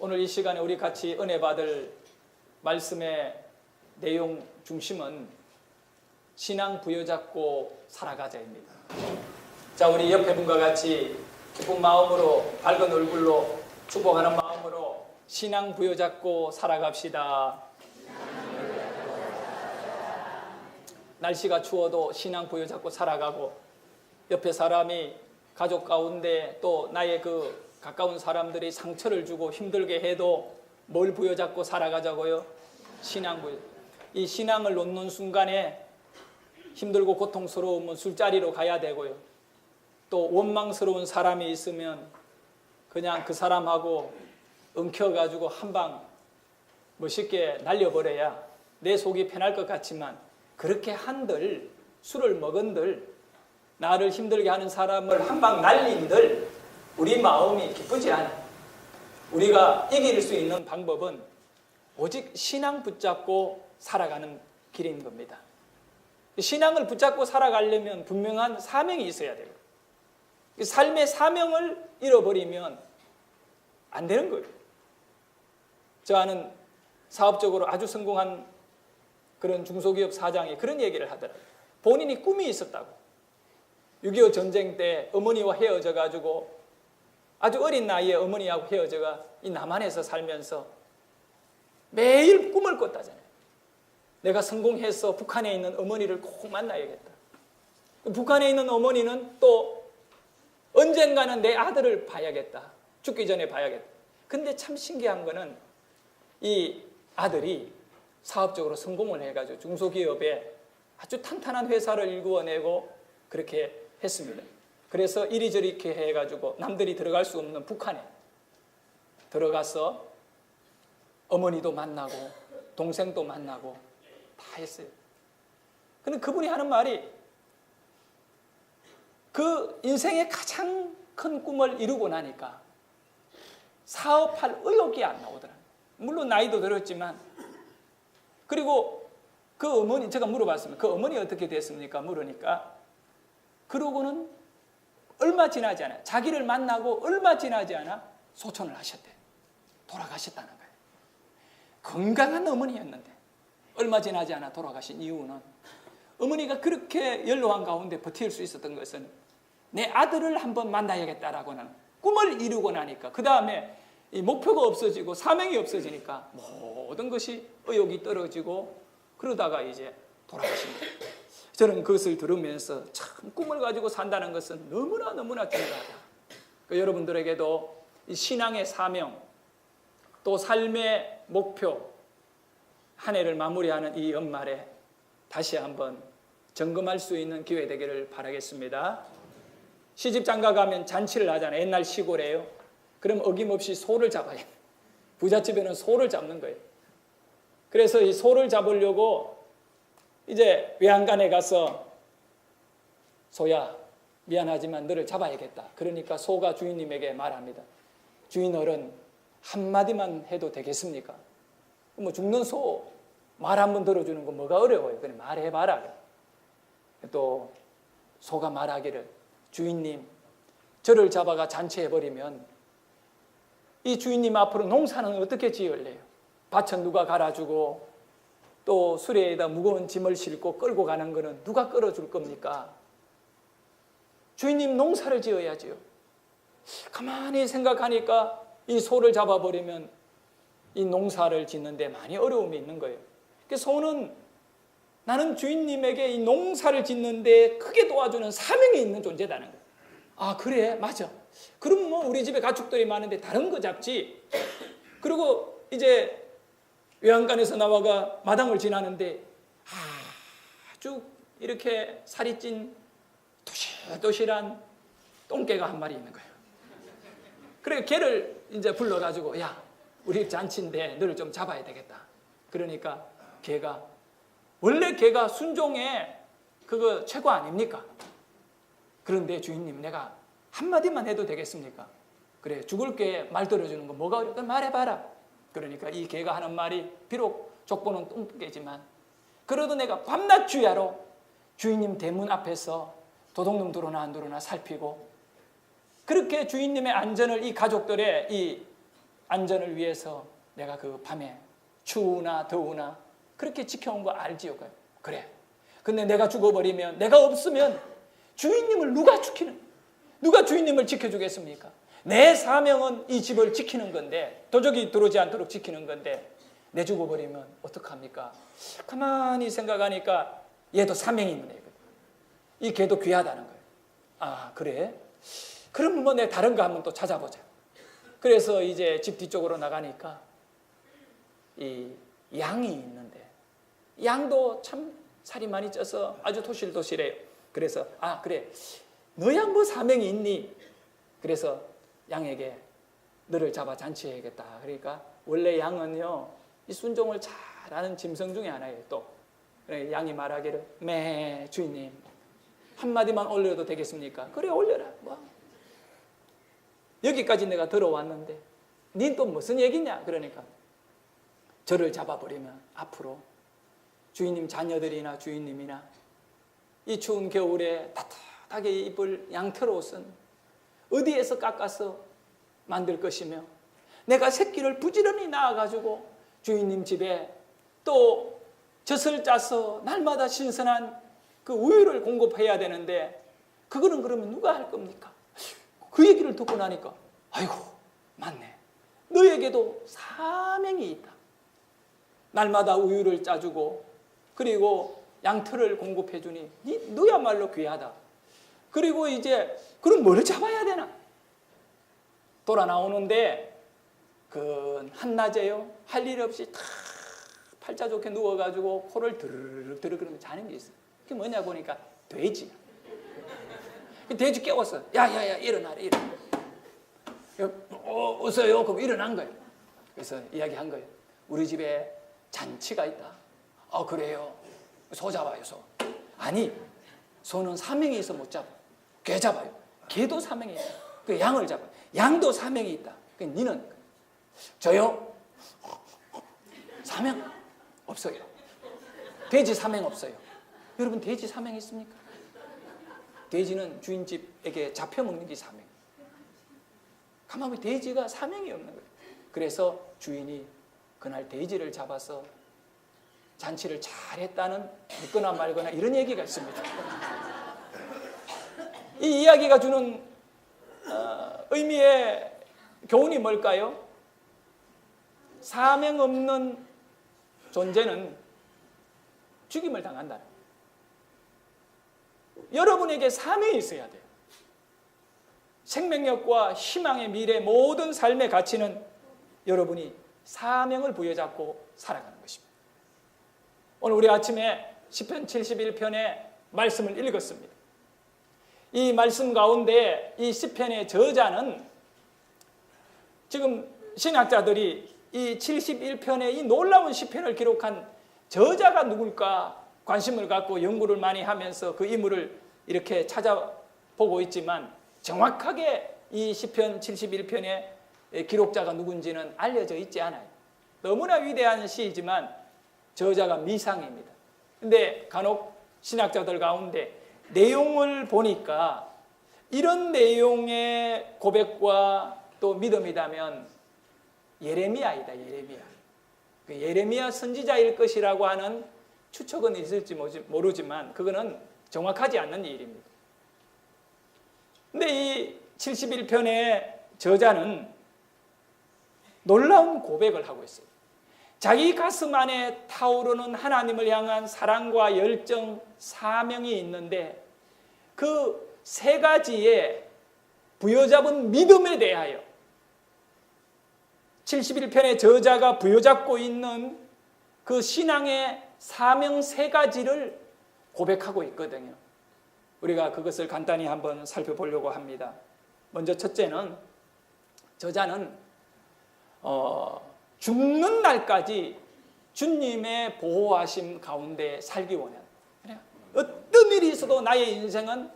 오늘 이 시간에 우리 같이 은혜 받을 말씀의 내용 중심은 신앙 부여잡고 살아가자입니다. 자, 우리 옆에 분과 같이 기쁜 마음으로 밝은 얼굴로 축복하는 마음으로 신앙 부여잡고 살아갑시다. 날씨가 추워도 신앙 부여잡고 살아가고, 옆에 사람이 가족 가운데 또 나의 그 가까운 사람들이 상처를 주고 힘들게 해도 뭘 부여잡고 살아가자고요? 신앙 부여. 이 신앙을 놓는 순간에 힘들고 고통스러우면 술자리로 가야 되고요. 또 원망스러운 사람이 있으면 그냥 그 사람하고 엉켜가지고 한 방 멋있게 날려버려야 내 속이 편할 것 같지만, 그렇게 한들 술을 먹은들 나를 힘들게 하는 사람을 한 방 날린들 우리 마음이 기쁘지 않아. 우리가 이길 수 있는 방법은 오직 신앙 붙잡고 살아가는 길인 겁니다. 신앙을 붙잡고 살아가려면 분명한 사명이 있어야 돼요. 삶의 사명을 잃어버리면 안 되는 거예요. 저 아는 사업적으로 아주 성공한 그런 중소기업 사장이 그런 얘기를 하더라고요. 본인이 꿈이 있었다고. 6.25 전쟁 때 어머니와 헤어져 가지고 아주 어린 나이에 어머니하고 헤어져가 이 남한에서 살면서 매일 꿈을 꿨다잖아요. 내가 성공해서 북한에 있는 어머니를 꼭 만나야겠다. 북한에 있는 어머니는 또 언젠가는 내 아들을 봐야겠다. 죽기 전에 봐야겠다. 근데 참 신기한 거는 이 아들이 사업적으로 성공을 해가지고 중소기업에 아주 탄탄한 회사를 일구어내고 그렇게 했습니다. 그래서 이리저리 이렇게 해가지고 남들이 들어갈 수 없는 북한에 들어가서 어머니도 만나고 동생도 만나고 다 했어요. 근데 그분이 하는 말이 그 인생의 가장 큰 꿈을 이루고 나니까 사업할 의욕이 안 나오더라고요. 물론 나이도 들었지만. 그리고 그 어머니, 제가 물어봤습니다. 그 어머니 어떻게 됐습니까? 물으니까 그러고는 얼마 지나지 않아, 자기를 만나고 얼마 지나지 않아 소천을 하셨대요. 돌아가셨다는 거예요. 건강한 어머니였는데 얼마 지나지 않아 돌아가신 이유는, 어머니가 그렇게 연로한 가운데 버틸 수 있었던 것은 내 아들을 한번 만나야겠다라고는 꿈을 이루고 나니까, 그 다음에 이 목표가 없어지고 사명이 없어지니까 모든 것이 의욕이 떨어지고 그러다가 이제 돌아가십니다. 저는 그것을 들으면서 참 꿈을 가지고 산다는 것은 너무나 중요하다. 여러분들에게도 이 신앙의 사명, 또 삶의 목표, 한 해를 마무리하는 이 연말에 다시 한번 점검할 수 있는 기회 되기를 바라겠습니다. 시집장가 가면 잔치를 하잖아요. 옛날 시골에요. 그럼 어김없이 소를 잡아야 해요. 부잣집에는 소를 잡는 거예요. 그래서 이 소를 잡으려고 이제 외양간에 가서 소야, 미안하지만 너를 잡아야겠다. 그러니까 소가 주인님에게 말합니다. 주인어른, 한마디만 해도 되겠습니까? 뭐 죽는 소 말 한 번 들어주는 거 뭐가 어려워요. 그래 말해봐라. 또 소가 말하기를, 주인님, 저를 잡아가 잔치해버리면 이 주인님 앞으로 농사는 어떻게 지을래요? 밭은 누가 갈아주고 또 수레에다 무거운 짐을 싣고 끌고 가는 거는 누가 끌어줄 겁니까? 주인님 농사를 지어야지요. 가만히 생각하니까 이 소를 잡아버리면 이 농사를 짓는데 많이 어려움이 있는 거예요. 그래서 소는 나는 주인님에게 이 농사를 짓는데 크게 도와주는 사명이 있는 존재다는 거예요. 아, 그래? 맞아. 그럼 뭐 우리 집에 가축들이 많은데 다른 거 잡지. 그리고 이제 외양간에서 나와가 마당을 지나는데 아주 이렇게 살이 찐 도실도실한 똥개가 한 마리 있는 거예요. 그래 걔를 이제 불러가지고, 야, 우리 잔치인데 너를 좀 잡아야 되겠다. 그러니까 걔가, 원래 걔가 순종의 그거 최고 아닙니까? 그런데 주인님, 내가 한마디만 해도 되겠습니까? 그래, 죽을게 말 들어주는 거 뭐가 어려워? 말해봐라. 그러니까 이 개가 하는 말이 비록 족보는 똥개지만, 그래도 내가 밤낮 주야로 주인님 대문 앞에서 도둑놈 들어오나 안 들어오나 살피고, 그렇게 주인님의 안전을 이 가족들의 이 안전을 위해서 내가 그 밤에 추우나 더우나 그렇게 지켜온 거 알지요? 그래. 근데 내가 죽어버리면, 내가 없으면 주인님을 누가 주인님을 지켜주겠습니까? 내 사명은 이 집을 지키는 건데, 도적이 들어오지 않도록 지키는 건데, 내 죽어버리면 어떡합니까? 가만히 생각하니까 얘도 사명이 있는 애거든. 이 개도 귀하다는 거예요. 아, 그래? 그러면 뭐 내 다른 거 한번 또 찾아보자. 그래서 이제 집 뒤쪽으로 나가니까 이 양이 있는데, 양도 참 살이 많이 쪄서 아주 토실토실해요. 그래서 그래, 너야 뭐 사명이 있니? 그래서 양에게 너를 잡아 잔치해야겠다. 그러니까 원래 양은요, 이 순종을 잘하는 짐승 중에 하나예요. 또 양이 말하기를, 매 주인님 한마디만 올려도 되겠습니까? 그래, 올려라. 뭐 여기까지 내가 들어왔는데 닌 또 무슨 얘기냐? 그러니까 저를 잡아버리면 앞으로 주인님 자녀들이나 주인님이나 이 추운 겨울에 따뜻하게 입을 양털 옷은 어디에서 깎아서 만들 것이며, 내가 새끼를 부지런히 낳아가지고 주인님 집에 또 젖을 짜서 날마다 신선한 그 우유를 공급해야 되는데, 그거는 그러면 누가 할 겁니까? 그 얘기를 듣고 나니까, 아이고, 맞네. 너에게도 사명이 있다. 날마다 우유를 짜주고, 그리고 양털을 공급해주니 너야말로 귀하다. 그리고 이제 그럼 뭘 잡아야 되나? 돌아 나오는데 그 한낮에요, 할 일 없이 다 팔자 좋게 누워가지고 코를 드르륵 그러면 자는 게 있어요. 그게 뭐냐 보니까 돼지. 돼지 깨웠어. 야야야, 일어나라. 어서요. 그럼 일어난 거예요. 그래서 이야기한 거예요. 우리 집에 잔치가 있다. 그래요. 소 잡아요, 소. 아니, 소는 사명이 있어 못 잡아. 개 잡아요. 개도 사명이 있다. 그 양을 잡아. 양도 사명이 있다. 그 니는 저요? 사명 없어요. 돼지 사명 없어요. 여러분, 돼지 사명 있습니까? 돼지는 주인집에게 잡혀먹는 게 사명. 가만히 돼지가 사명이 없는 거예요. 그래서 주인이 그날 돼지를 잡아서 잔치를 잘했다는, 믿거나 말거나 이런 얘기가 있습니다. 이 이야기가 주는 의미의 교훈이 뭘까요? 사명 없는 존재는 죽임을 당한다. 여러분에게 사명이 있어야 돼요. 생명력과 희망의 미래, 모든 삶의 가치는 여러분이 사명을 부여잡고 살아가는 것입니다. 오늘 우리 아침에 시편 71편의 말씀을 읽었습니다. 이 말씀 가운데 이 시편의 저자는, 지금 신학자들이 이 71편의 이 놀라운 시편을 기록한 저자가 누굴까 관심을 갖고 연구를 많이 하면서 그 인물을 이렇게 찾아보고 있지만, 정확하게 이 시편 71편의 기록자가 누군지는 알려져 있지 않아요. 너무나 위대한 시이지만 저자가 미상입니다. 근데 간혹 신학자들 가운데 내용을 보니까 이런 내용의 고백과 또 믿음이라면 예레미야이다, 예레미야. 그 예레미야 선지자일 것이라고 하는 추측은 있을지 모르지만 그거는 정확하지 않는 일입니다. 근데 이 71편의 저자는 놀라운 고백을 하고 있어요. 자기 가슴 안에 타오르는 하나님을 향한 사랑과 열정, 사명이 있는데 그 세 가지의 부여잡은 믿음에 대하여 71편의 저자가 부여잡고 있는 그 신앙의 사명 세 가지를 고백하고 있거든요. 우리가 그것을 간단히 한번 살펴보려고 합니다. 먼저 첫째는, 저자는 죽는 날까지 주님의 보호하심 가운데 살기 원해요. 어떤 일이 있어도 나의 인생은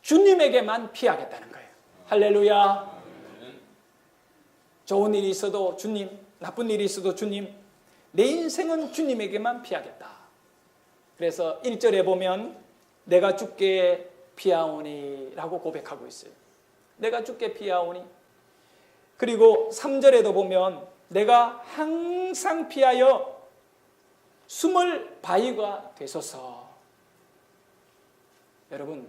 주님에게만 피하겠다는 거예요. 할렐루야. 좋은 일이 있어도 주님, 나쁜 일이 있어도 주님, 내 인생은 주님에게만 피하겠다. 그래서 1절에 보면 내가 주께 피하오니 라고 고백하고 있어요. 내가 주께 피하오니. 그리고 3절에도 보면 내가 항상 피하여 숨을 바위가 되소서. 여러분,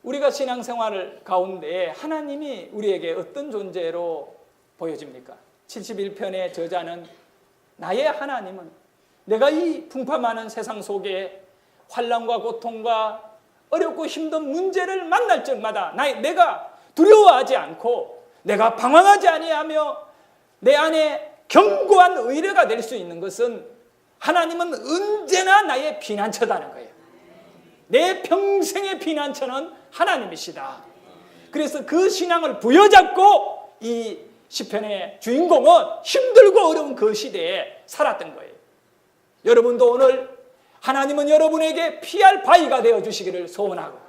우리가 신앙생활 가운데 하나님이 우리에게 어떤 존재로 보여집니까? 71편의 저자는 나의 하나님은 내가 이 풍파많은 세상 속에 환난과 고통과 어렵고 힘든 문제를 만날 적마다 내가 두려워하지 않고 내가 방황하지 아니하며 내 안에 견고한 의뢰가 될 수 있는 것은 하나님은 언제나 나의 피난처다는 거예요. 내 평생의 피난처는 하나님이시다. 그래서 그 신앙을 부여잡고 이 시편의 주인공은 힘들고 어려운 그 시대에 살았던 거예요. 여러분도 오늘 하나님은 여러분에게 피할 바위가 되어주시기를 소원하고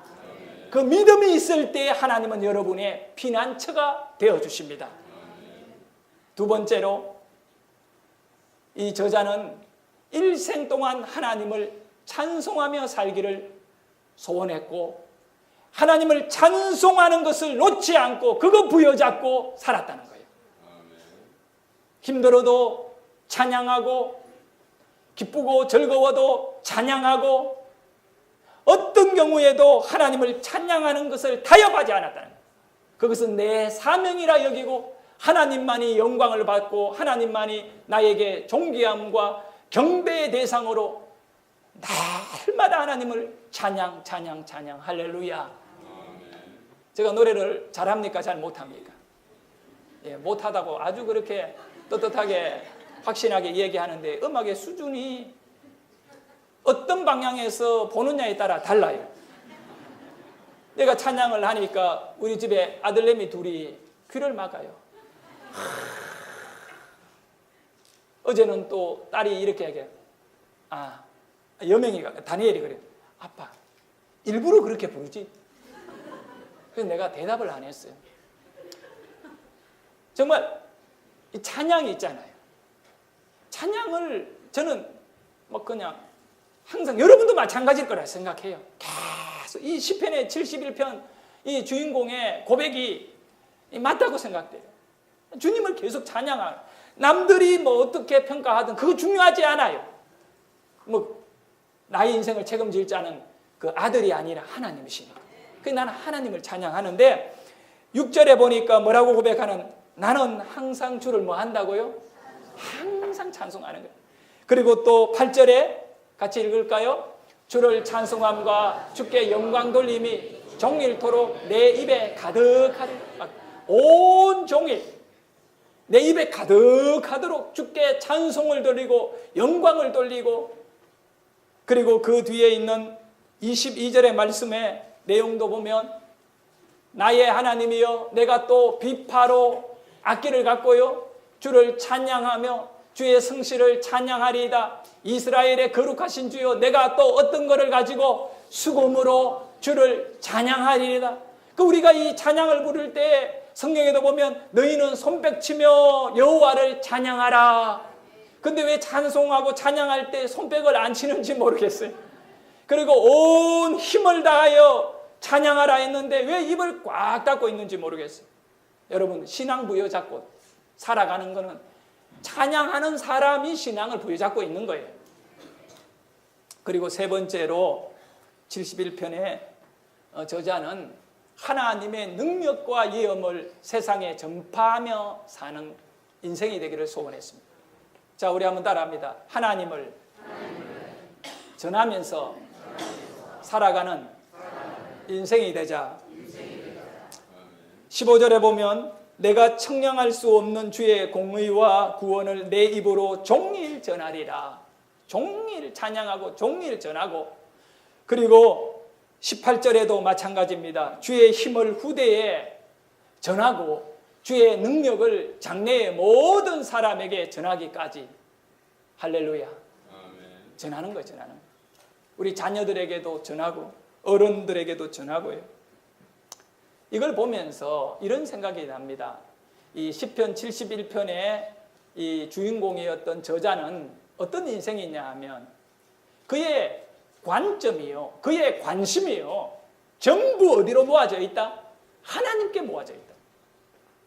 그 믿음이 있을 때 하나님은 여러분의 피난처가 되어주십니다. 두 번째로 이 저자는 일생 동안 하나님을 찬송하며 살기를 소원했고 하나님을 찬송하는 것을 놓지 않고 그거 부여잡고 살았다는 거예요. 힘들어도 찬양하고 기쁘고 즐거워도 찬양하고 어떤 경우에도 하나님을 찬양하는 것을 타협하지 않았다는 거예요. 그것은 내 사명이라 여기고 하나님만이 영광을 받고 하나님만이 나에게 존귀함과 경배의 대상으로 날마다 하나님을 찬양 할렐루야. 제가 노래를 잘합니까? 잘 못합니까? 예, 못하다고 아주 그렇게 떳떳하게 확신하게 얘기하는데 음악의 수준이 어떤 방향에서 보느냐에 따라 달라요. 내가 찬양을 하니까 우리 집에 아들내미 둘이 귀를 막아요. 어제는 또 딸이 이렇게 얘기해요. 여명이가 다니엘이 그래요. 아빠 일부러 그렇게 부르지? 그래서 내가 대답을 안 했어요. 정말 이 찬양이 있잖아요. 찬양을 저는 뭐 그냥 항상 여러분도 마찬가지일 거라 생각해요. 계속 이 시편의 71편 이 주인공의 고백이 맞다고 생각돼요. 주님을 계속 찬양하는, 남들이 뭐 어떻게 평가하든 그거 중요하지 않아요. 뭐 나의 인생을 책임질 자는 그 아들이 아니라 하나님이시니까. 그래서 나는 하나님을 찬양하는데 6절에 보니까 뭐라고 고백하는, 나는 항상 주를 뭐 한다고요? 항상 찬송하는 거예요. 그리고 또 8절에 같이 읽을까요? 주를 찬송함과 주께 영광 돌림이 종일토록 내 입에 가득하도록, 온 종일 내 입에 가득하도록 주께 찬송을 돌리고 영광을 돌리고, 그리고 그 뒤에 있는 22절의 말씀의 내용도 보면 나의 하나님이여 내가 또 비파로 악기를 갖고요 주를 찬양하며 주의 성실을 찬양하리이다. 이스라엘의 거룩하신 주여 내가 또 어떤 것을 가지고 수금으로 주를 찬양하리이다. 그 우리가 이 찬양을 부를 때 성경에도 보면 너희는 손뼉치며 여호와를 찬양하라. 근데 왜 찬송하고 찬양할 때 손뼉을 안 치는지 모르겠어요. 그리고 온 힘을 다하여 찬양하라 했는데 왜 입을 꽉 닫고 있는지 모르겠어요. 여러분, 신앙 부여잡고 살아가는 거는 찬양하는 사람이 신앙을 부여잡고 있는 거예요. 그리고 세 번째로 71편의 저자는 하나님의 능력과 예언을 세상에 전파하며 사는 인생이 되기를 소원했습니다. 자, 우리 한번 따라합니다. 하나님을 전하면서 살아가는 인생이 되자. 15절에 보면 내가 청량할 수 없는 주의 공의와 구원을 내 입으로 종일 전하리라. 종일 찬양하고 종일 전하고, 그리고 18절에도 마찬가지입니다. 주의 힘을 후대에 전하고 주의 능력을 장래의 모든 사람에게 전하기까지. 할렐루야. 전하는 거예요. 전하는 거예요. 우리 자녀들에게도 전하고 어른들에게도 전하고요. 이걸 보면서 이런 생각이 납니다. 이 시편 71편의 이 주인공이었던 저자는 어떤 인생이냐 하면 그의 관점이요, 그의 관심이요, 전부 어디로 모아져 있다? 하나님께 모아져 있다.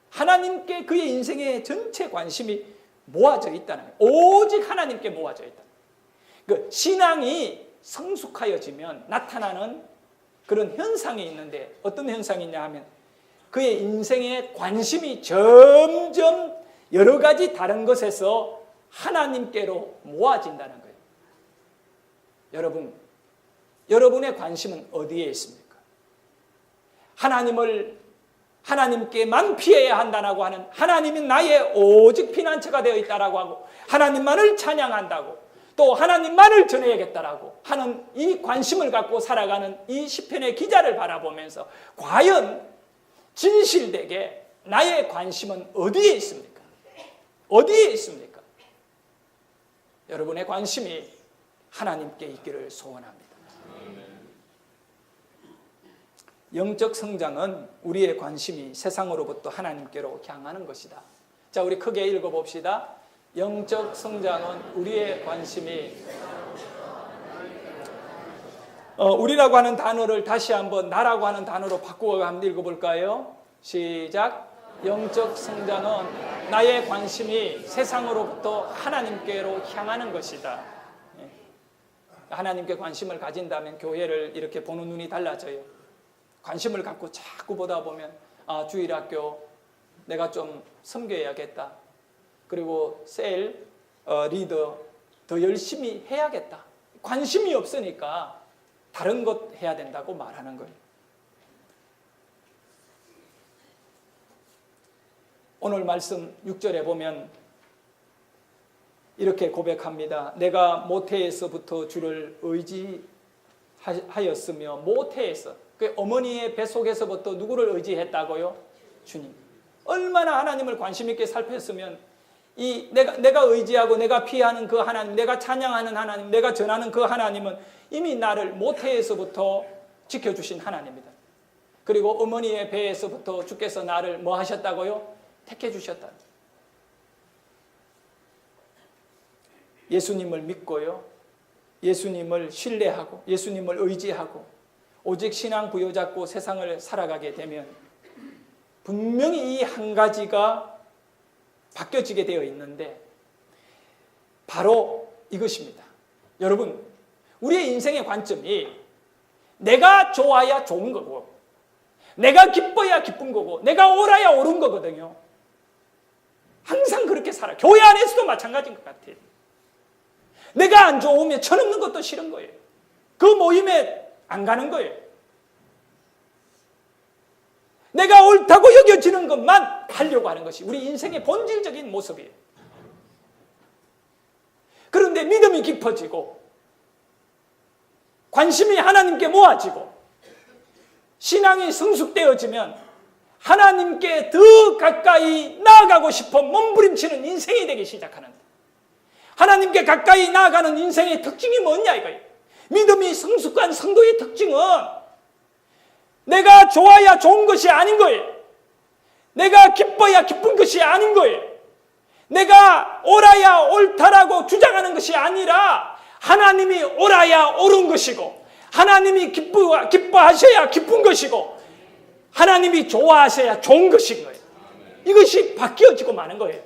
하나님께 그의 인생의 전체 관심이 모아져 있다는 거예요. 오직 하나님께 모아져 있다. 그 신앙이 성숙하여지면 나타나는 그런 현상이 있는데 어떤 현상이 있냐 하면 그의 인생의 관심이 점점 여러 가지 다른 것에서 하나님께로 모아진다는 거예요. 여러분의 관심은 어디에 있습니까? 하나님께만 피해야 한다고 하는, 하나님이 나의 오직 피난처가 되어 있다라고 하고 하나님만을 찬양한다고 또 하나님만을 전해야겠다라고 하는 이 관심을 갖고 살아가는 이 시편의 기자를 바라보면서 과연 진실되게 나의 관심은 어디에 있습니까? 어디에 있습니까? 여러분의 관심이 하나님께 있기를 소원합니다. 영적 성장은 우리의 관심이 세상으로부터 하나님께로 향하는 것이다. 자, 우리 크게 읽어봅시다. 영적 성장은 우리의 관심이 우리라고 하는 단어를 다시 한번 나라고 하는 단어로 바꾸어 한번 읽어볼까요? 시작. 영적 성장은 나의 관심이 세상으로부터 하나님께로 향하는 것이다. 하나님께 관심을 가진다면 교회를 이렇게 보는 눈이 달라져요. 관심을 갖고 자꾸 보다 보면 주일학교 내가 좀 섬겨야겠다. 그리고 셀 리더 더 열심히 해야겠다. 관심이 없으니까 다른 것 해야 된다고 말하는 거예요. 오늘 말씀 6절에 보면 이렇게 고백합니다. 내가 모태에서부터 주를 의지하였으며 모태에서 그 어머니의 뱃속에서부터 누구를 의지했다고요? 주님. 얼마나 하나님을 관심 있게 살폈으면 이 내가 의지하고 내가 피하는 그 하나님, 내가 찬양하는 하나님, 내가 전하는 그 하나님은 이미 나를 모태에서부터 지켜주신 하나님입니다. 그리고 어머니의 배에서부터 주께서 나를 뭐 하셨다고요? 택해 주셨다. 예수님을 믿고요. 예수님을 신뢰하고 예수님을 의지하고 오직 신앙 부여잡고 세상을 살아가게 되면 분명히 이 한 가지가 바뀌어지게 되어 있는데 바로 이것입니다. 여러분, 우리의 인생의 관점이 내가 좋아야 좋은 거고 내가 기뻐야 기쁜 거고 내가 옳아야 옳은 거거든요. 항상 그렇게 살아. 교회 안에서도 마찬가지인 것 같아요. 내가 안 좋으면 쳐넘는 것도 싫은 거예요. 그 모임에 안 가는 거예요. 내가 옳다고 여겨지는 것만 하려고 하는 것이 우리 인생의 본질적인 모습이에요. 그런데 믿음이 깊어지고 관심이 하나님께 모아지고 신앙이 성숙되어지면 하나님께 더 가까이 나아가고 싶어 몸부림치는 인생이 되기 시작하는데 하나님께 가까이 나아가는 인생의 특징이 뭐냐 이거예요. 믿음이 성숙한 성도의 특징은 내가 좋아야 좋은 것이 아닌 거예요. 내가 기뻐야 기쁜 것이 아닌 거예요. 내가 옳아야 옳다라고 주장하는 것이 아니라 하나님이 옳아야 옳은 것이고 하나님이 기뻐하셔야 기쁜 것이고 하나님이 좋아하셔야 좋은 것인 거예요. 이것이 바뀌어지고 마는 거예요.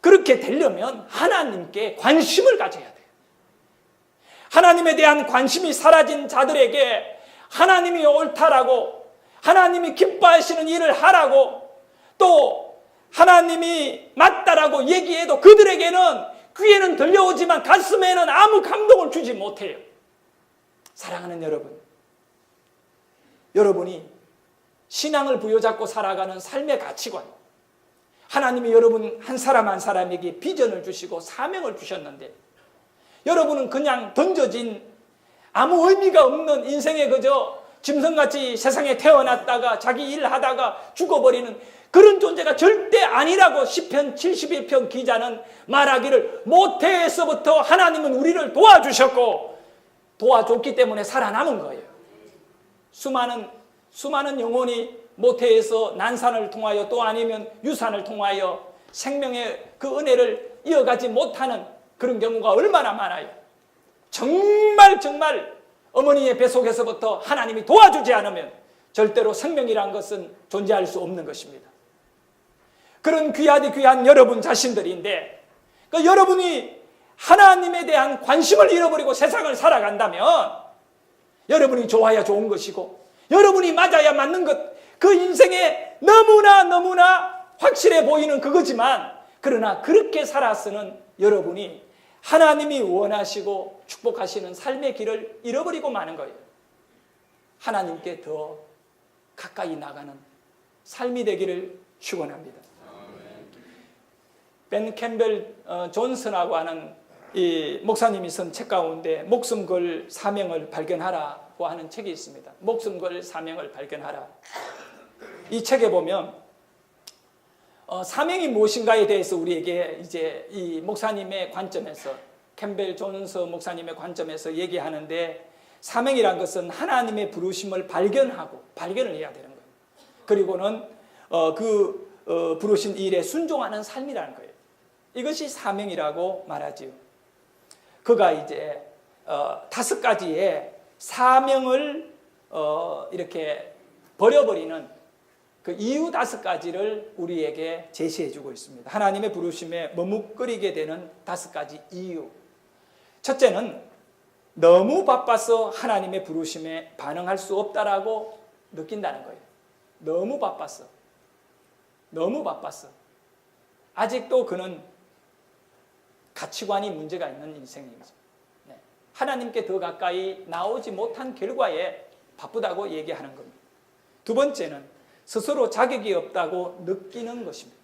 그렇게 되려면 하나님께 관심을 가져야 돼요. 하나님에 대한 관심이 사라진 자들에게 하나님이 옳다라고 하나님이 기뻐하시는 일을 하라고 또 하나님이 맞다라고 얘기해도 그들에게는 귀에는 들려오지만 가슴에는 아무 감동을 주지 못해요. 사랑하는 여러분, 여러분이 신앙을 부여잡고 살아가는 삶의 가치관, 하나님이 여러분 한 사람 한 사람에게 비전을 주시고 사명을 주셨는데 여러분은 그냥 던져진 아무 의미가 없는 인생에 그저 짐승같이 세상에 태어났다가 자기 일하다가 죽어버리는 그런 존재가 절대 아니라고 시편 71편 기자는 말하기를 모태에서부터 하나님은 우리를 도와주셨고 도와줬기 때문에 살아남은 거예요. 수많은 영혼이 모태에서 난산을 통하여 또 아니면 유산을 통하여 생명의 그 은혜를 이어가지 못하는 그런 경우가 얼마나 많아요. 정말 어머니의 뱃속에서부터 하나님이 도와주지 않으면 절대로 생명이란 것은 존재할 수 없는 것입니다. 그런 귀하디 귀한 여러분 자신들인데 그 여러분이 하나님에 대한 관심을 잃어버리고 세상을 살아간다면 여러분이 좋아야 좋은 것이고 여러분이 맞아야 맞는 것, 그 인생에 너무나 확실해 보이는 그거지만 그러나 그렇게 살아서는 여러분이 하나님이 원하시고 축복하시는 삶의 길을 잃어버리고 마는 거예요. 하나님께 더 가까이 나가는 삶이 되기를 축원합니다. 벤 캠벨 존슨하고 하는 이 목사님이 쓴 책 가운데 목숨 걸 사명을 발견하라고 하는 책이 있습니다. 목숨 걸 사명을 발견하라. 이 책에 보면 사명이 무엇인가에 대해서 우리에게 이제 이 목사님의 관점에서 캠벨 존스 목사님의 관점에서 얘기하는데 사명이란 것은 하나님의 부르심을 발견을 해야 되는 거예요. 그리고는 부르신 일에 순종하는 삶이라는 거예요. 이것이 사명이라고 말하지요. 그가 이제 5가지의 사명을 이렇게 버려버리는 그 이유 5가지를 우리에게 제시해주고 있습니다. 하나님의 부르심에 머뭇거리게 되는 5가지 이유. 첫째는 너무 바빠서 하나님의 부르심에 반응할 수 없다라고 느낀다는 거예요. 너무 바빴어. 아직도 그는 가치관이 문제가 있는 인생이죠. 네. 하나님께 더 가까이 나오지 못한 결과에 바쁘다고 얘기하는 겁니다. 두 번째는 스스로 자격이 없다고 느끼는 것입니다.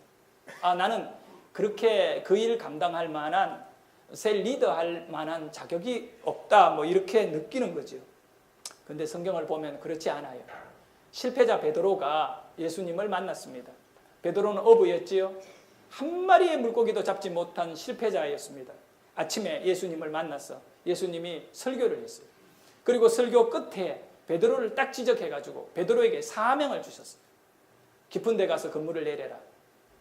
나는 그렇게 그 일 감당할 만한, 셀 리더할 만한 자격이 없다, 이렇게 느끼는 거죠. 근데 성경을 보면 그렇지 않아요. 실패자 베드로가 예수님을 만났습니다. 베드로는 어부였지요. 한 마리의 물고기도 잡지 못한 실패자였습니다. 아침에 예수님을 만나서 예수님이 설교를 했어요. 그리고 설교 끝에 베드로를 딱 지적해가지고 베드로에게 사명을 주셨어요. 깊은 데 가서 그물을 내려라.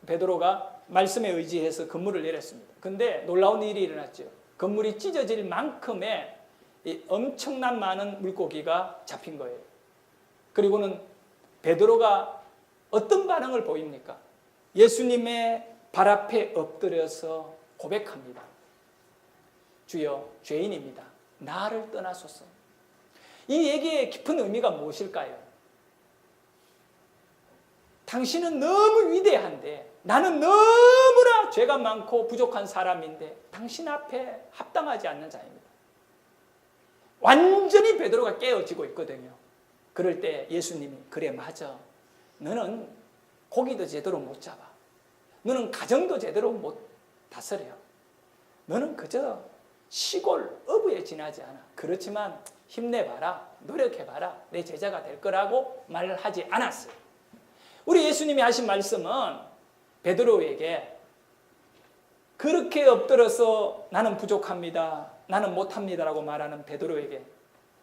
베드로가 말씀에 의지해서 그물을 내렸습니다. 근데 놀라운 일이 일어났죠. 그물이 찢어질 만큼의 이 엄청난 많은 물고기가 잡힌 거예요. 그리고는 베드로가 어떤 반응을 보입니까? 예수님의 발 앞에 엎드려서 고백합니다. 주여, 죄인입니다. 나를 떠나소서. 이 얘기의 깊은 의미가 무엇일까요? 당신은 너무 위대한데 나는 너무나 죄가 많고 부족한 사람인데 당신 앞에 합당하지 않는 자입니다. 완전히 베드로가 깨어지고 있거든요. 그럴 때 예수님이 그래 맞아. 너는 고기도 제대로 못 잡아. 너는 가정도 제대로 못 다스려. 너는 그저 시골 어부에 지나지 않아. 그렇지만 힘내봐라. 노력해봐라. 내 제자가 될 거라고 말을 하지 않았어요. 우리 예수님이 하신 말씀은 베드로에게 그렇게 엎드려서 나는 부족합니다. 나는 못합니다라고 말하는 베드로에게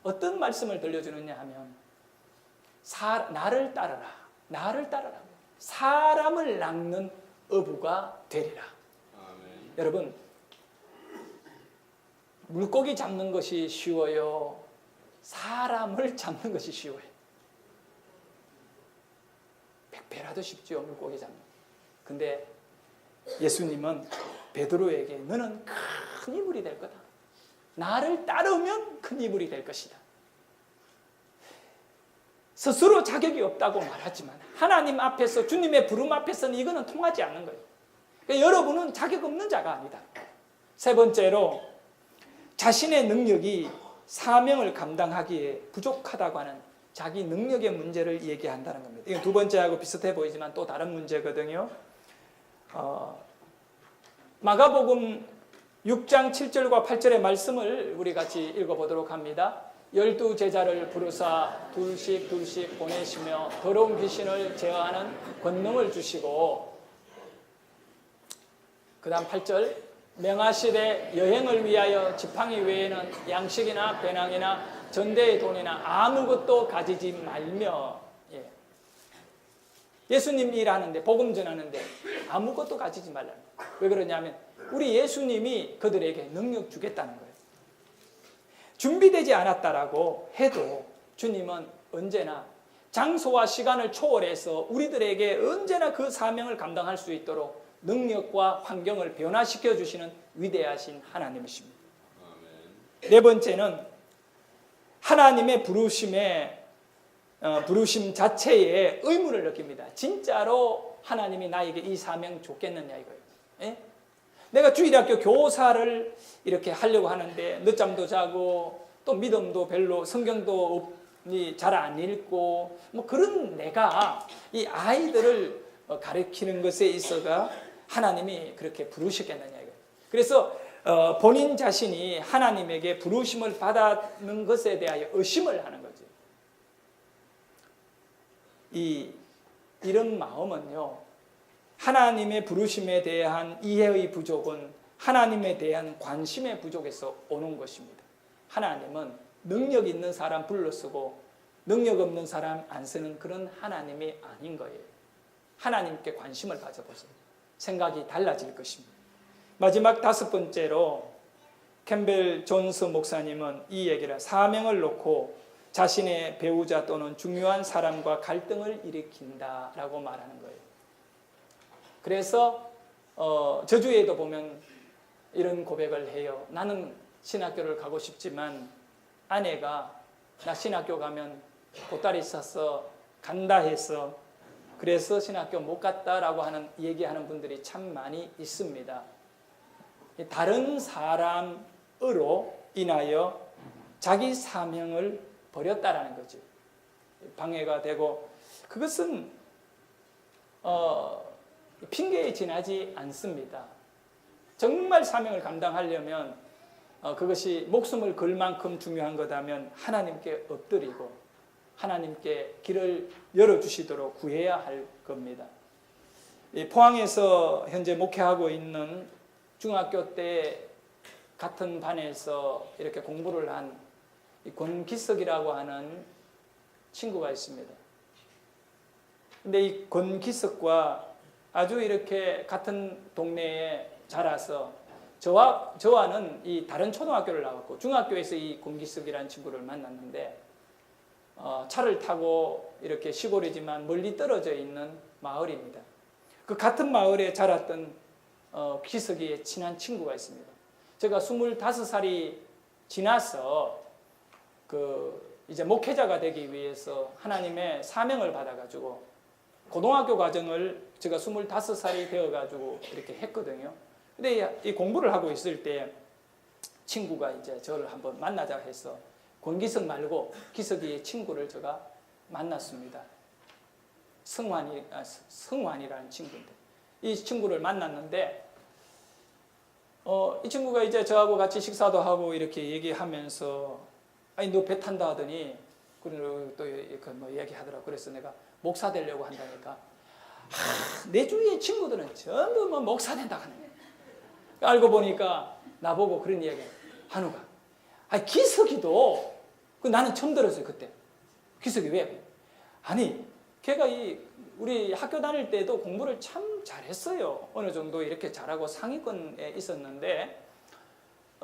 어떤 말씀을 들려주느냐 하면 나를 따르라. 나를 따르라. 사람을 낚는 어부가 되리라. 아멘. 여러분, 물고기 잡는 것이 쉬워요? 사람을 잡는 것이 쉬워요? 100배라도 쉽죠, 물고기 잡는. 근데 예수님은 베드로에게 너는 큰 이물이 될 거다. 나를 따르면 큰 이물이 될 것이다. 스스로 자격이 없다고 말하지만 하나님 앞에서, 주님의 부름 앞에서는 이거는 통하지 않는 거예요. 그러니까 여러분은 자격 없는 자가 아니다. 세 번째로 자신의 능력이 사명을 감당하기에 부족하다고 하는 자기 능력의 문제를 얘기한다는 겁니다. 이건 두 번째하고 비슷해 보이지만 또 다른 문제거든요. 마가복음 6장 7절과 8절의 말씀을 우리 같이 읽어보도록 합니다. 12 제자를 부르사 둘씩 보내시며 더러운 귀신을 제어하는 권능을 주시고, 그 다음 8절, 명하시되 여행을 위하여 지팡이 외에는 양식이나 배낭이나 전대의 돈이나 아무것도 가지지 말며. 예수님 일하는데, 복음 전하는데 아무것도 가지지 말라는 거예요. 왜 그러냐면 우리 예수님이 그들에게 능력 주겠다는 거예요. 준비되지 않았다라고 해도 주님은 언제나 장소와 시간을 초월해서 우리들에게 언제나 그 사명을 감당할 수 있도록 능력과 환경을 변화시켜 주시는 위대하신 하나님이십니다. 네 번째는 하나님의 부르심 자체에 의무를 느낍니다. 진짜로 하나님이 나에게 이 사명 줬겠느냐 이거예요. 예? 내가 주일학교 교사를 이렇게 하려고 하는데 늦잠도 자고 또 믿음도 별로 성경도 잘 안 읽고 뭐 그런 내가 이 아이들을 가르치는 것에 있어가 하나님이 그렇게 부르셨겠느냐 이거예요. 그래서 본인 자신이 하나님에게 부르심을 받는 것에 대하여 의심을 하는 거죠. 이런 마음은요, 하나님의 부르심에 대한 이해의 부족은 하나님에 대한 관심의 부족에서 오는 것입니다. 하나님은 능력 있는 사람 불러쓰고 능력 없는 사람 안 쓰는 그런 하나님이 아닌 거예요. 하나님께 관심을 가져보세요. 생각이 달라질 것입니다. 마지막 5번째로 캠벨 존스 목사님은 이 얘기를 사명을 놓고 자신의 배우자 또는 중요한 사람과 갈등을 일으킨다라고 말하는 거예요. 그래서 저주에도 보면 이런 고백을 해요. 나는 신학교를 가고 싶지만 아내가 나 신학교 가면 보따리 싸서 간다 해서 그래서 신학교 못 갔다라고 얘기하는 분들이 참 많이 있습니다. 다른 사람으로 인하여 자기 사명을 버렸다라는 거죠. 방해가 되고 그것은 핑계에 지나지 않습니다. 정말 사명을 감당하려면 그것이 목숨을 걸 만큼 중요한 거다면 하나님께 엎드리고 하나님께 길을 열어주시도록 구해야 할 겁니다. 포항에서 현재 목회하고 있는 중학교 때 같은 반에서 이렇게 공부를 한 권기석이라고 하는 친구가 있습니다. 근데 이 권기석과 아주 이렇게 같은 동네에 자라서 저와는 이 다른 초등학교를 나왔고 중학교에서 이 권기석이라는 친구를 만났는데 차를 타고 이렇게 시골이지만 멀리 떨어져 있는 마을입니다. 그 같은 마을에 자랐던 기석이의 친한 친구가 있습니다. 제가 25살이 지나서 이제 목회자가 되기 위해서 하나님의 사명을 받아가지고 고등학교 과정을 제가 25살이 되어가지고 이렇게 했거든요. 근데 이 공부를 하고 있을 때 친구가 이제 저를 한번 만나자 해서 권기석 말고 기석이의 친구를 제가 만났습니다. 성환이라는 친구인데 이 친구를 만났는데 이 친구가 이제 저하고 같이 식사도 하고 이렇게 얘기하면서 아니 너 배 탄다 하더니 그리고 또 뭐 얘기하더라고. 그래서 내가 목사 되려고 한다니까 내 주위의 친구들은 전부 뭐 목사 된다 하는 거야. 알고 보니까 나보고 그런 이야기 한우가 아니 기석이도 나는 처음 들었어요. 그때 기석이 왜? 아니 걔가 우리 학교 다닐 때도 공부를 참 잘했어요. 어느 정도 이렇게 잘하고 상위권에 있었는데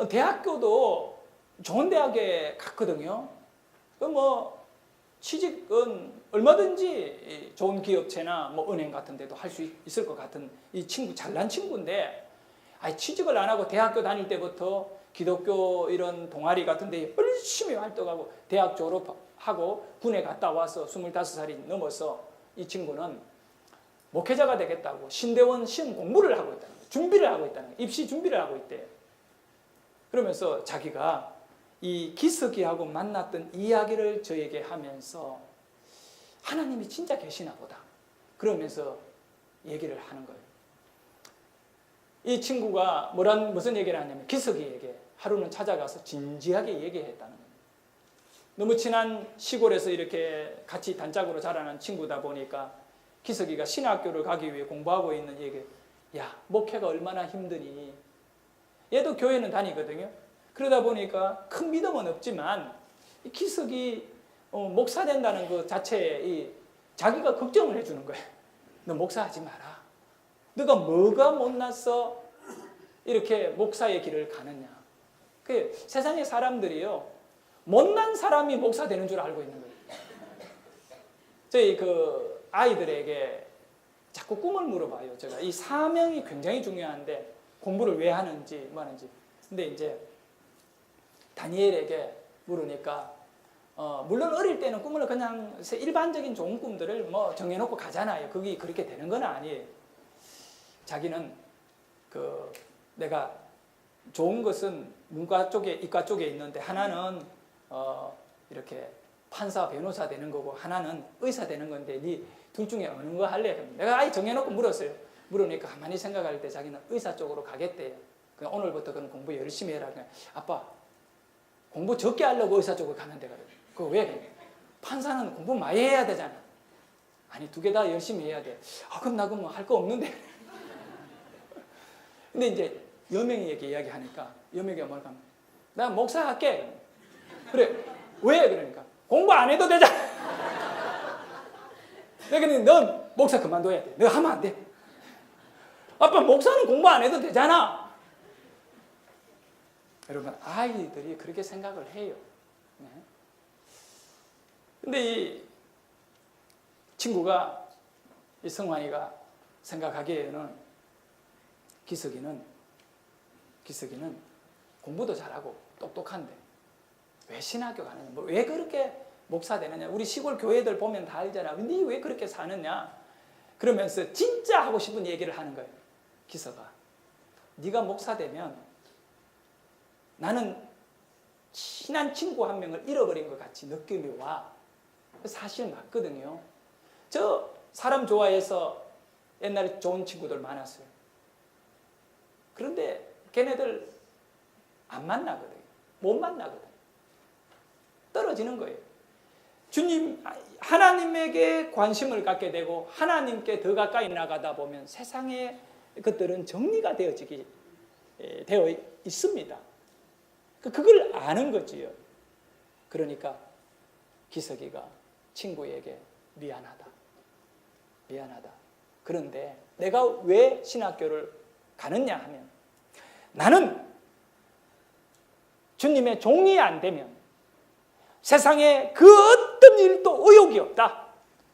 대학교도 좋은 대학에 갔거든요. 뭐 취직은 얼마든지 좋은 기업체나 뭐 은행 같은 데도 할 수 있을 것 같은 이 친구 잘난 친구인데 아니 취직을 안 하고 대학교 다닐 때부터 기독교 이런 동아리 같은 데 열심히 활동하고 대학 졸업하고 군에 갔다 와서 25살이 넘어서 이 친구는 목회자가 되겠다고 신대원 시험 공부를 하고 있다는 거예요. 준비를 하고 있다는 거예요. 입시 준비를 하고 있대요. 그러면서 자기가 이 기석이하고 만났던 이야기를 저에게 하면서 하나님이 진짜 계시나 보다. 그러면서 얘기를 하는 거예요. 이 친구가 무슨 얘기를 하냐면 기석이에게 하루는 찾아가서 진지하게 얘기했다는 거예요. 너무 친한 시골에서 이렇게 같이 단짝으로 자라난 친구다 보니까 기석이가 신학교를 가기 위해 공부하고 있는 얘기, 야 목회가 얼마나 힘드니. 얘도 교회는 다니거든요. 그러다 보니까 큰 믿음은 없지만 이 기석이 목사 된다는 그 자체에 자기가 걱정을 해주는 거예요. 너 목사하지 마라. 너가 뭐가 못나서 이렇게 목사의 길을 가느냐. 그 세상의 사람들이요 못난 사람이 목사 되는 줄 알고 있는 거예요. 저희 그 아이들에게 자꾸 꿈을 물어봐요. 제가 이 사명이 굉장히 중요한데 공부를 왜 하는지 뭐 하는지. 근데 이제 다니엘에게 물으니까 물론 어릴 때는 꿈을 그냥 일반적인 좋은 꿈들을 뭐 정해놓고 가잖아요. 그게 그렇게 되는 건 아니에요. 자기는 그 내가 좋은 것은 문과 쪽에 이과 쪽에 있는데 하나는 이렇게 판사 변호사 되는 거고 하나는 의사 되는 건데 네 둘 중에 어느 거 할래? 내가 아예 정해놓고 물었어요. 물으니까 가만히 생각할 때 자기는 의사 쪽으로 가겠대요. 그냥 오늘부터 그는 공부 열심히 해라. 그냥 아빠 공부 적게 하려고 의사 쪽으로 가면 되거든. 그거 왜? 판사는 공부 많이 해야 되잖아. 아니 두 개 다 열심히 해야 돼. 그럼 나 그럼 할 거 없는데. 근데 이제 여명이에게 이야기하니까 여명이가 뭐랄까 하면 나 목사 할게. 그래. 왜? 그러니까 공부 안 해도 되잖아. 내가 넌 목사 그만둬야 돼. 너 하면 안 돼. 아빠 목사는 공부 안 해도 되잖아. 여러분 아이들이 그렇게 생각을 해요. 네. 근데 이 친구가 이 성환이가 생각하기에는 기석이는 공부도 잘하고 똑똑한데 왜 신학교 가느냐? 뭐 왜 그렇게 목사 되느냐? 우리 시골 교회들 보면 다 알잖아. 니 왜 그렇게 사느냐? 그러면서 진짜 하고 싶은 얘기를 하는 거예요. 기석아, 네가 목사 되면 나는 친한 친구 한 명을 잃어버린 것 같이 느낌이 와. 사실 맞거든요. 저 사람 좋아해서 옛날에 좋은 친구들 많았어요. 그런데 걔네들 안 만나거든요. 못 만나거든요. 떨어지는 거예요. 주님, 하나님에게 관심을 갖게 되고 하나님께 더 가까이 나가다 보면 세상의 것들은 정리가 되어 있습니다. 그걸 아는 거지요. 그러니까 기석이가 친구에게 미안하다. 그런데 내가 왜 신학교를 가느냐 하면 나는 주님의 종이 안 되면 세상에 그 어떤 일도 의욕이 없다.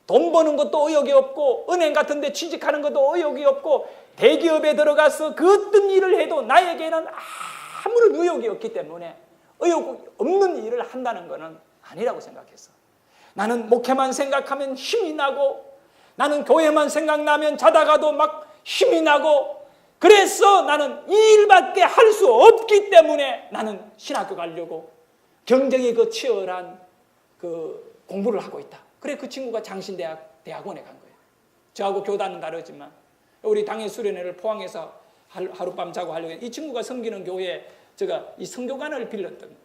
돈 버는 것도 의욕이 없고 은행 같은 데 취직하는 것도 의욕이 없고 대기업에 들어가서 그 어떤 일을 해도 나에게는 아무런 의욕이 없기 때문에 의욕 없는 일을 한다는 것은 아니라고 생각했어. 나는 목회만 생각하면 힘이 나고 나는 교회만 생각나면 자다가도 막 힘이 나고 그래서 나는 이 일밖에 할 수 없기 때문에 나는 신학교 가려고 경쟁이 그 치열한 그 공부를 하고 있다. 그래 그 친구가 장신대학원에 간 거예요. 저하고 교단은 다르지만 우리 당일 수련회를 포항에서 하룻밤 자고 하려고 했는데 이 친구가 섬기는 교회에 제가 이 성교관을 빌렸던 거예요.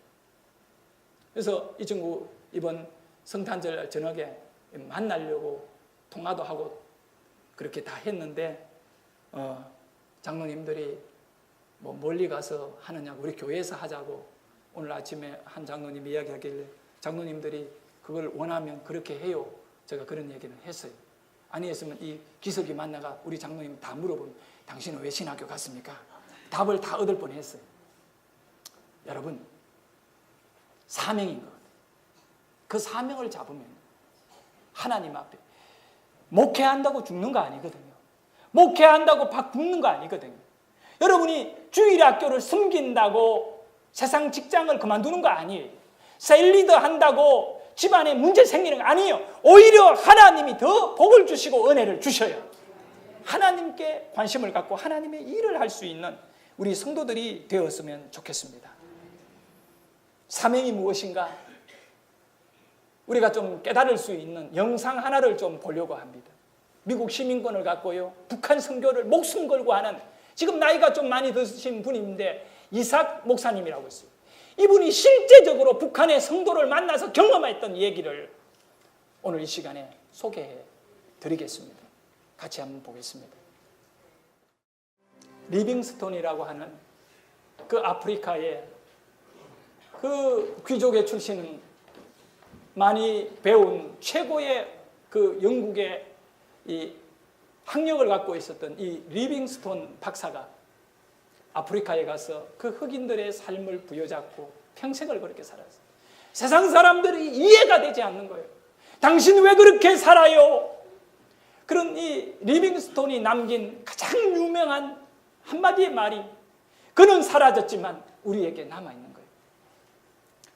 그래서 이 친구 이번 성탄절 저녁에 만나려고 통화도 하고 그렇게 다 했는데 장로님들이 뭐 멀리 가서 하느냐고 우리 교회에서 하자고 오늘 아침에 한 장로님이 이야기하길래 장로님들이 그걸 원하면 그렇게 해요. 제가 그런 얘기는 했어요. 아니었으면 이 기석이 만나가 우리 장로님 다 물어보면 당신은 왜 신학교 갔습니까? 답을 다 얻을 뻔했어요. 여러분 사명인 것 같아요. 그 사명을 잡으면 하나님 앞에 목회한다고 죽는 거 아니거든요. 목회한다고 박 굶는 거 아니거든요. 여러분이 주일학교를 섬긴다고 세상 직장을 그만두는 거 아니에요. 셀리더 한다고 집안에 문제 생기는 거 아니에요. 오히려 하나님이 더 복을 주시고 은혜를 주셔요. 하나님께 관심을 갖고 하나님의 일을 할 수 있는 우리 성도들이 되었으면 좋겠습니다. 사명이 무엇인가? 우리가 좀 깨달을 수 있는 영상 하나를 좀 보려고 합니다. 미국 시민권을 갖고요. 북한 선교를 목숨 걸고 하는 지금 나이가 좀 많이 드신 분인데 이삭 목사님이라고 있어요. 이분이 실제적으로 북한의 성도를 만나서 경험했던 얘기를 오늘 이 시간에 소개해 드리겠습니다. 같이 한번 보겠습니다. 리빙스톤이라고 하는 그 아프리카의 그 귀족의 출신은 많이 배운 최고의 그 영국의 이 학력을 갖고 있었던 이 리빙스톤 박사가 아프리카에 가서 그 흑인들의 삶을 부여잡고 평생을 그렇게 살았어요. 세상 사람들이 이해가 되지 않는 거예요. 당신 왜 그렇게 살아요? 그런 이 리빙스톤이 남긴 가장 유명한 한마디의 말이 그는 사라졌지만 우리에게 남아있는 거예요.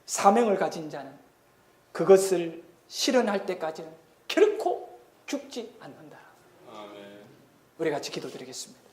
사명을 가진 자는 그것을 실현할 때까지는 결코 죽지 않는다. 아멘. 우리 같이 기도드리겠습니다.